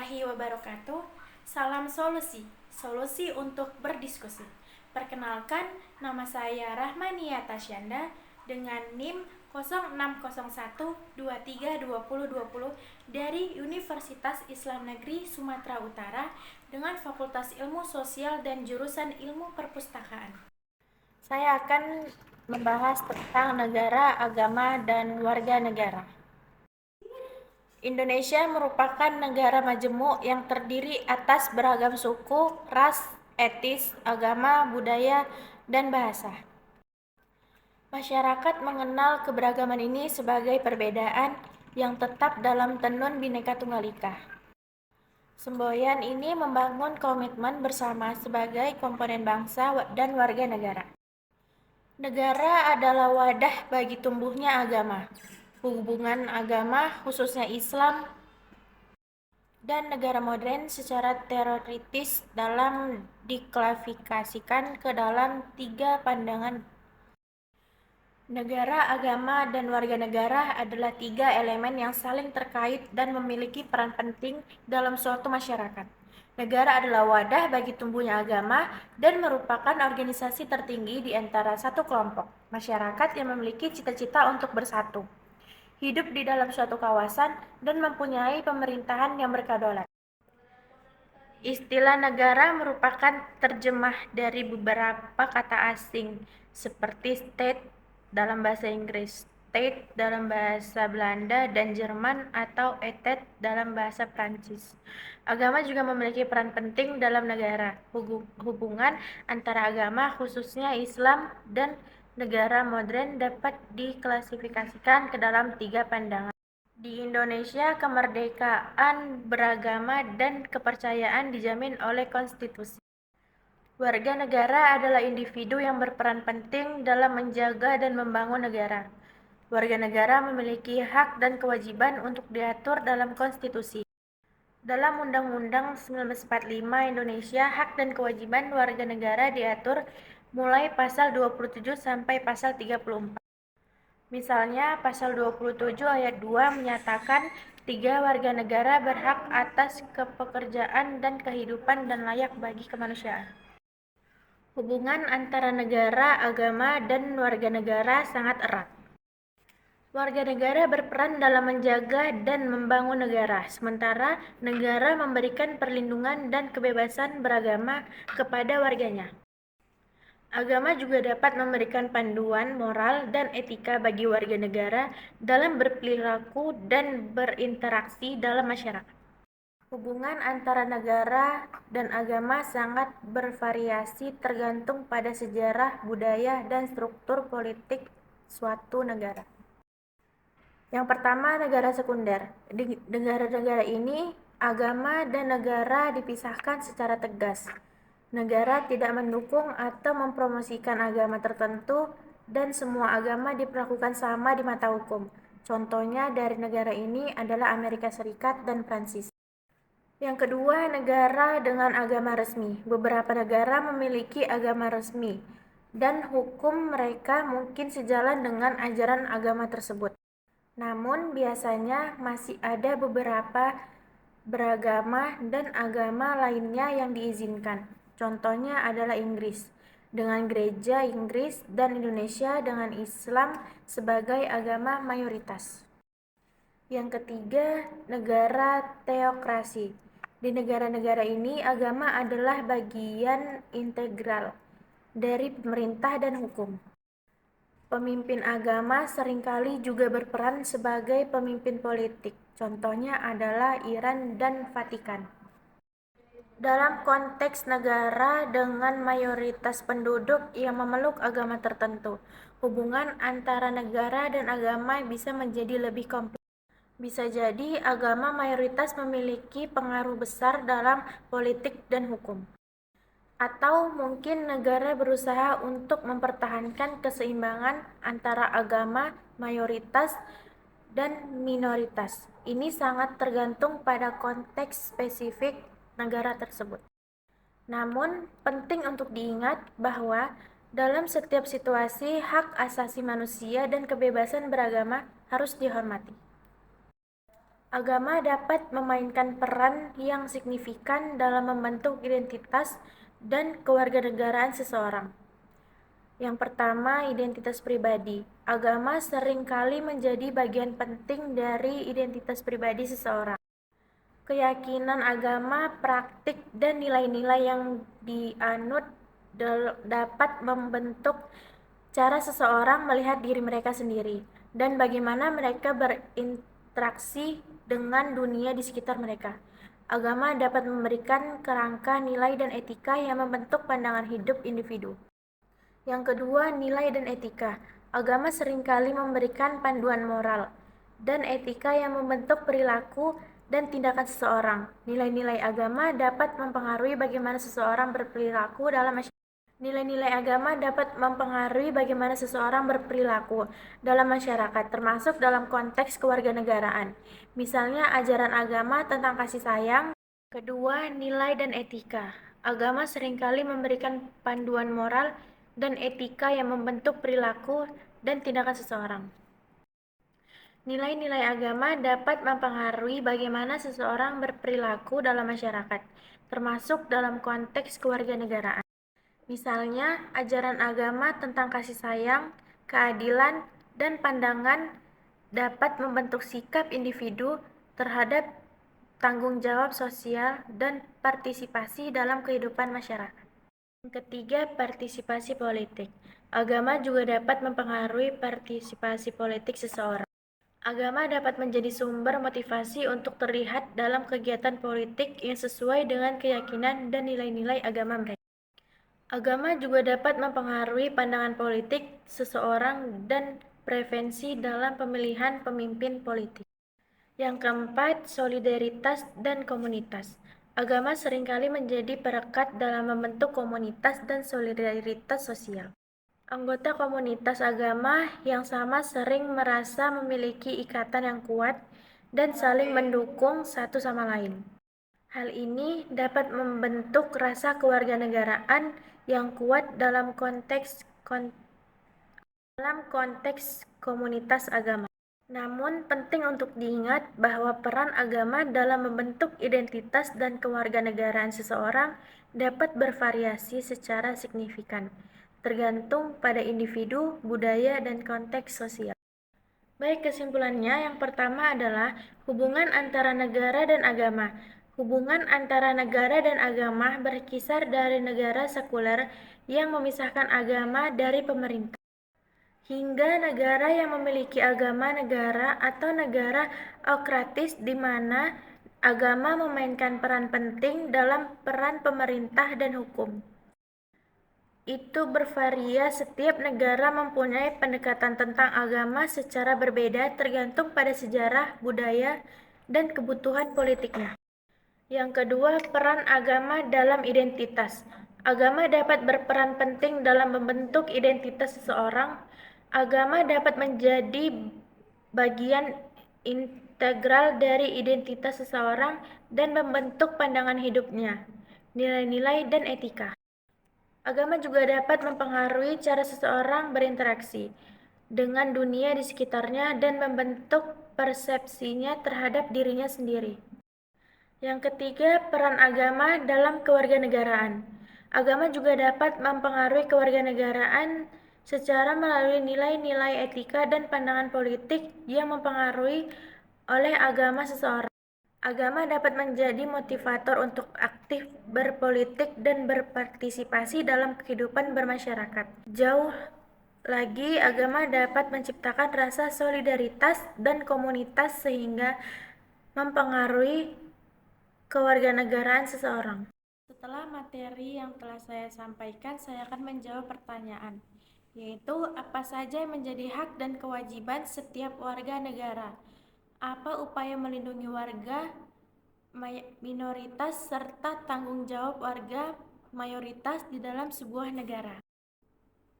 warahmatullahi wabarakatuh. Salam solusi, solusi untuk berdiskusi. Perkenalkan, nama saya Rahmania Tasyanda dengan NIM 0601232020 dari Universitas Islam Negeri Sumatera Utara dengan Fakultas Ilmu Sosial dan jurusan Ilmu Perpustakaan. Saya akan membahas tentang negara, agama, dan warga negara. Indonesia merupakan negara majemuk yang terdiri atas beragam suku, ras, etnis, agama, budaya, dan bahasa. Masyarakat mengenal keberagaman ini sebagai perbedaan yang tetap dalam tenun Bhinneka Tunggal Ika. Semboyan ini membangun komitmen bersama sebagai komponen bangsa dan warga negara. Negara adalah wadah bagi tumbuhnya agama. Hubungan agama, khususnya Islam, dan negara modern secara teoritis dalam diklasifikasikan ke dalam 3 pandangan. Negara, agama, dan warga negara adalah 3 elemen yang saling terkait dan memiliki peran penting dalam suatu masyarakat. Negara adalah wadah bagi tumbuhnya agama dan merupakan organisasi tertinggi di antara satu kelompok masyarakat yang memiliki cita-cita untuk bersatu, hidup di dalam suatu kawasan, dan mempunyai pemerintahan yang berkedaulatan. Istilah negara merupakan terjemah dari beberapa kata asing seperti state dalam bahasa Inggris, state dalam bahasa Belanda dan Jerman, atau etat dalam bahasa Prancis. Agama juga memiliki peran penting dalam negara. Hubungan antara agama, khususnya Islam, dan negara modern dapat diklasifikasikan ke dalam 3 pandangan. Di Indonesia, kemerdekaan beragama dan kepercayaan dijamin oleh konstitusi. Warga negara adalah individu yang berperan penting dalam menjaga dan membangun negara. Warga negara memiliki hak dan kewajiban untuk diatur dalam konstitusi. Dalam Undang-Undang 1945 Indonesia, hak dan kewajiban warga negara diatur mulai pasal 27 sampai pasal 34. Misalnya, pasal 27 ayat 2 menyatakan 3 warga negara berhak atas kepekerjaan dan kehidupan dan layak bagi kemanusiaan. Hubungan antara negara, agama, dan warga negara sangat erat. Warga negara berperan dalam menjaga dan membangun negara, sementara negara memberikan perlindungan dan kebebasan beragama kepada warganya. Agama juga dapat memberikan panduan moral dan etika bagi warga negara dalam berperilaku dan berinteraksi dalam masyarakat. Hubungan antara negara dan agama sangat bervariasi tergantung pada sejarah, budaya, dan struktur politik suatu negara. Yang pertama, negara sekunder. Di negara-negara ini, agama dan negara dipisahkan secara tegas. Negara tidak mendukung atau mempromosikan agama tertentu dan semua agama diperlakukan sama di mata hukum. Contohnya dari negara ini adalah Amerika Serikat dan Prancis. Yang kedua, negara dengan agama resmi. Beberapa negara memiliki agama resmi dan hukum mereka mungkin sejalan dengan ajaran agama tersebut. Namun, biasanya masih ada beberapa beragama dan agama lainnya yang diizinkan. Contohnya adalah Inggris, dengan gereja Inggris, dan Indonesia dengan Islam sebagai agama mayoritas. Yang ketiga, negara teokrasi. Di negara-negara ini, agama adalah bagian integral dari pemerintah dan hukum. Pemimpin agama seringkali juga berperan sebagai pemimpin politik. Contohnya adalah Iran dan Vatikan. Dalam konteks negara dengan mayoritas penduduk yang memeluk agama tertentu, hubungan antara negara dan agama bisa menjadi lebih kompleks. Bisa jadi agama mayoritas memiliki pengaruh besar dalam politik dan hukum. Atau mungkin negara berusaha untuk mempertahankan keseimbangan antara agama mayoritas dan minoritas. Ini sangat tergantung pada konteks spesifik negara tersebut. Namun, penting untuk diingat bahwa dalam setiap situasi, hak asasi manusia dan kebebasan beragama harus dihormati. Agama dapat memainkan peran yang signifikan dalam membentuk identitas dan kewarganegaraan seseorang. Yang pertama, identitas pribadi. Agama seringkali menjadi bagian penting dari identitas pribadi seseorang. Keyakinan agama, praktik, dan nilai-nilai yang dianut dapat membentuk cara seseorang melihat diri mereka sendiri dan bagaimana mereka berinteraksi dengan dunia di sekitar mereka. Agama dapat memberikan kerangka nilai dan etika yang membentuk pandangan hidup individu. Yang kedua, nilai dan etika. Agama seringkali memberikan panduan moral dan etika yang membentuk perilaku dan tindakan seseorang. Nilai-nilai agama dapat mempengaruhi bagaimana seseorang berperilaku dalam masyarakat. Nilai-nilai agama dapat mempengaruhi bagaimana seseorang berperilaku dalam masyarakat, termasuk dalam konteks kewarganegaraan. Misalnya, ajaran agama tentang kasih sayang. Kedua, nilai dan etika. Agama seringkali memberikan panduan moral dan etika yang membentuk perilaku dan tindakan seseorang. Nilai-nilai agama dapat mempengaruhi bagaimana seseorang berperilaku dalam masyarakat, termasuk dalam konteks kewarganegaraan. Misalnya, ajaran agama tentang kasih sayang, keadilan, dan pandangan dapat membentuk sikap individu terhadap tanggung jawab sosial dan partisipasi dalam kehidupan masyarakat. Yang ketiga, partisipasi politik. Agama juga dapat mempengaruhi partisipasi politik seseorang. Agama dapat menjadi sumber motivasi untuk terlihat dalam kegiatan politik yang sesuai dengan keyakinan dan nilai-nilai agama mereka. Agama juga dapat mempengaruhi pandangan politik seseorang dan preferensi dalam pemilihan pemimpin politik. Yang keempat, solidaritas dan komunitas. Agama seringkali menjadi perekat dalam membentuk komunitas dan solidaritas sosial. Anggota komunitas agama yang sama sering merasa memiliki ikatan yang kuat dan saling mendukung satu sama lain. Hal ini dapat membentuk rasa kewarganegaraan yang kuat dalam konteks komunitas agama. Namun, penting untuk diingat bahwa peran agama dalam membentuk identitas dan kewarganegaraan seseorang dapat bervariasi secara signifikan, tergantung pada individu, budaya, dan konteks sosial. Baik, kesimpulannya yang pertama adalah hubungan antara negara dan agama. Hubungan antara negara dan agama berkisar dari negara sekuler yang memisahkan agama dari pemerintah, hingga negara yang memiliki agama negara atau negara autokratis di mana agama memainkan peran penting dalam peran pemerintah dan hukum. Itu bervariasi, setiap negara mempunyai pendekatan tentang agama secara berbeda tergantung pada sejarah, budaya, dan kebutuhan politiknya. Yang kedua, peran agama dalam identitas. Agama dapat berperan penting dalam membentuk identitas seseorang. Agama dapat menjadi bagian integral dari identitas seseorang dan membentuk pandangan hidupnya, nilai-nilai, dan etika. Agama juga dapat mempengaruhi cara seseorang berinteraksi dengan dunia di sekitarnya dan membentuk persepsinya terhadap dirinya sendiri. Yang ketiga, peran agama dalam kewarganegaraan. Agama juga dapat mempengaruhi kewarganegaraan secara melalui nilai-nilai etika dan pandangan politik yang mempengaruhi oleh agama seseorang. Agama dapat menjadi motivator untuk aktif berpolitik dan berpartisipasi dalam kehidupan bermasyarakat. Jauh lagi, agama dapat menciptakan rasa solidaritas dan komunitas sehingga mempengaruhi kewarganegaraan seseorang. Setelah materi yang telah saya sampaikan, saya akan menjawab pertanyaan, yaitu apa saja yang menjadi hak dan kewajiban setiap warga negara? Apa upaya melindungi warga minoritas serta tanggung jawab warga mayoritas di dalam sebuah negara?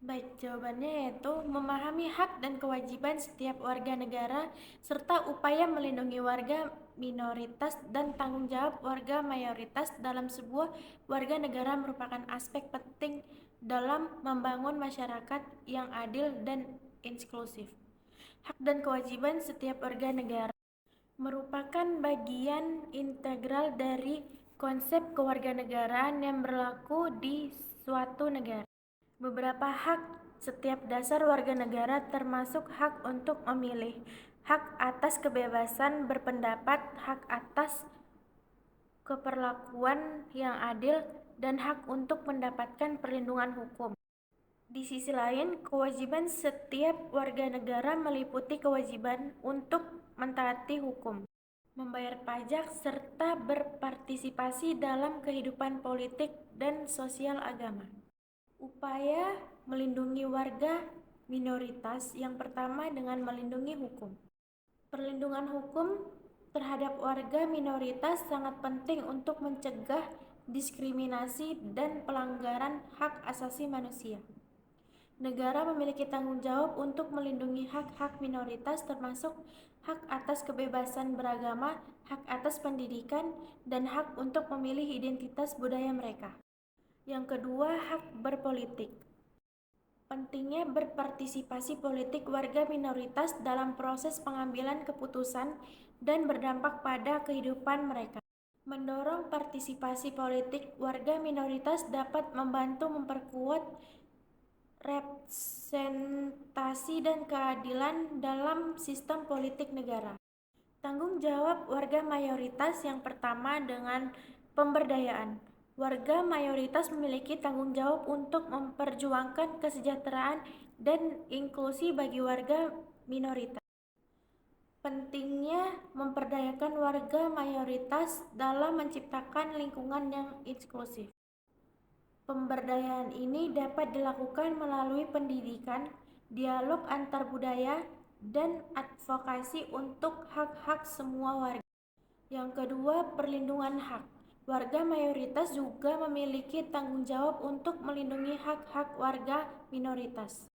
Baik, jawabannya yaitu memahami hak dan kewajiban setiap warga negara serta upaya melindungi warga minoritas dan tanggung jawab warga mayoritas dalam sebuah warga negara merupakan aspek penting dalam membangun masyarakat yang adil dan inklusif. Hak dan kewajiban setiap warga negara. merupakan bagian integral dari konsep kewarganegaraan yang berlaku di suatu negara. Beberapa hak setiap dasar warga negara termasuk hak untuk memilih, hak atas kebebasan berpendapat, hak atas keperlakuan yang adil, dan hak untuk mendapatkan perlindungan hukum. Di sisi lain, kewajiban setiap warga negara meliputi kewajiban untuk mentaati hukum, membayar pajak, serta berpartisipasi dalam kehidupan politik dan sosial agama. Upaya melindungi warga minoritas yang pertama dengan melindungi hukum. Perlindungan hukum terhadap warga minoritas sangat penting untuk mencegah diskriminasi dan pelanggaran hak asasi manusia. Negara memiliki tanggung jawab untuk melindungi hak-hak minoritas termasuk hak atas kebebasan beragama, hak atas pendidikan, dan hak untuk memilih identitas budaya mereka. Yang kedua, hak berpolitik. Pentingnya berpartisipasi politik warga minoritas dalam proses pengambilan keputusan dan berdampak pada kehidupan mereka. Mendorong partisipasi politik warga minoritas dapat membantu memperkuat representasi dan keadilan dalam sistem politik negara. Tanggung jawab warga mayoritas yang pertama dengan pemberdayaan. Warga mayoritas memiliki tanggung jawab untuk memperjuangkan kesejahteraan dan inklusi bagi warga minoritas. Pentingnya memperdayakan warga mayoritas dalam menciptakan lingkungan yang inklusif. Pemberdayaan ini dapat dilakukan melalui pendidikan, dialog antar budaya, dan advokasi untuk hak-hak semua warga. Yang kedua, perlindungan hak. Warga mayoritas juga memiliki tanggung jawab untuk melindungi hak-hak warga minoritas.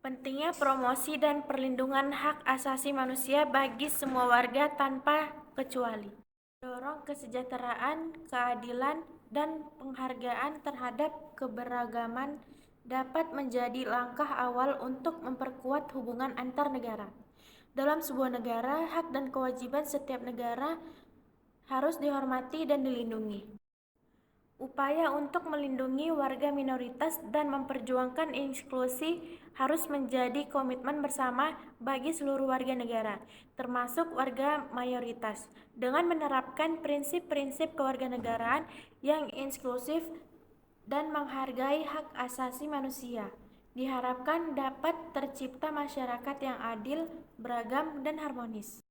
Pentingnya promosi dan perlindungan hak asasi manusia bagi semua warga tanpa kecuali. Mendorong kesejahteraan, keadilan, dan penghargaan terhadap keberagaman dapat menjadi langkah awal untuk memperkuat hubungan antar negara. Dalam sebuah negara, hak dan kewajiban setiap negara harus dihormati dan dilindungi. Upaya untuk melindungi warga minoritas dan memperjuangkan inklusi harus menjadi komitmen bersama bagi seluruh warga negara, termasuk warga mayoritas, dengan menerapkan prinsip-prinsip kewarganegaraan yang inklusif dan menghargai hak asasi manusia. Diharapkan dapat tercipta masyarakat yang adil, beragam, dan harmonis.